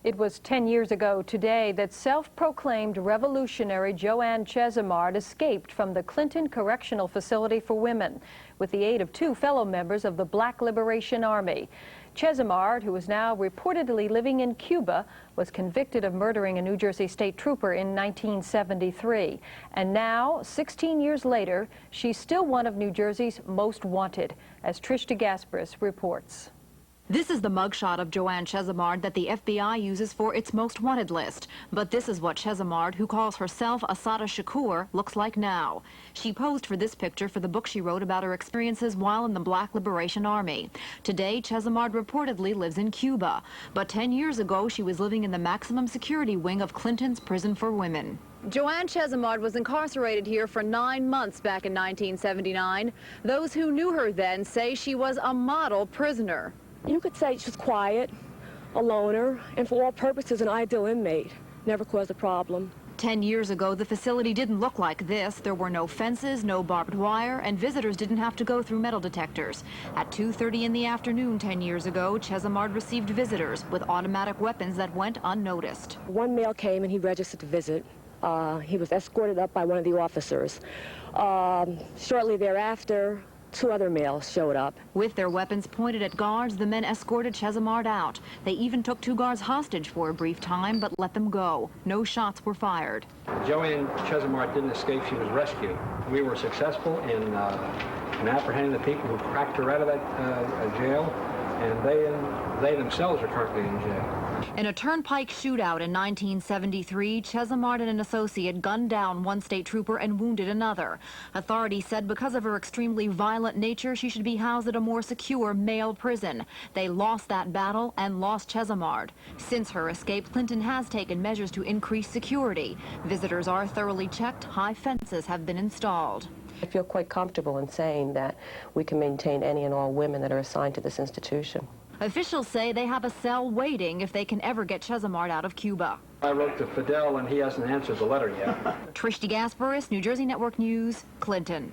It was 10 years ago today that self-proclaimed revolutionary Joann Chesmard escaped from the Clinton Correctional Facility for Women with the aid of 2 fellow members of the Black Liberation Army. Chesmard, who is now reportedly living in Cuba, was convicted of murdering a New Jersey state trooper in 1973. And now, 16 years later, she's still one of New Jersey's most wanted, as Trish DeGasperis reports. This is the mugshot of Joann Chesmard that the FBI uses for its most wanted list. But this is what Chesmard, who calls herself Assata Shakur, looks like now. She posed for this picture for the book she wrote about her experiences while in the Black Liberation Army. Today, Chesmard reportedly lives in Cuba. But 10 years ago, she was living in the maximum security wing of Clinton's prison for women. Joann Chesmard was incarcerated here for 9 months back in 1979. Those who knew her then say she was a model prisoner. You could say she's quiet, a loner, and for all purposes an ideal inmate. Never caused a problem. 10 years ago, the facility didn't look like this. There were no fences, no barbed wire, and visitors didn't have to go through metal detectors. At 2:30 in the afternoon 10 years ago, Chesmard received visitors with automatic weapons that went unnoticed. One male came and he registered to visit. He was escorted up by one of the officers. Shortly thereafter, 2 other males showed up. With their weapons pointed at guards, the men escorted Chesmard out. They even took 2 guards hostage for a brief time, but let them go. No shots were fired. Joann Chesmard didn't escape. She was rescued. We were successful in apprehending the people who cracked her out of that jail, and they themselves are currently in jail. In a turnpike shootout in 1973, Chesmard and an associate gunned down one state trooper and wounded another. Authorities said because of her extremely violent nature, she should be housed at a more secure male prison. They lost that battle and lost Chesmard. Since her escape, Clinton has taken measures to increase security. Visitors are thoroughly checked. High fences have been installed. I feel quite comfortable in saying that we can maintain any and all women that are assigned to this institution. Officials say they have a cell waiting if they can ever get Chesmard out of Cuba. I wrote to Fidel, and he hasn't answered the letter yet. Trish DeGasperis, New Jersey Network News, Clinton.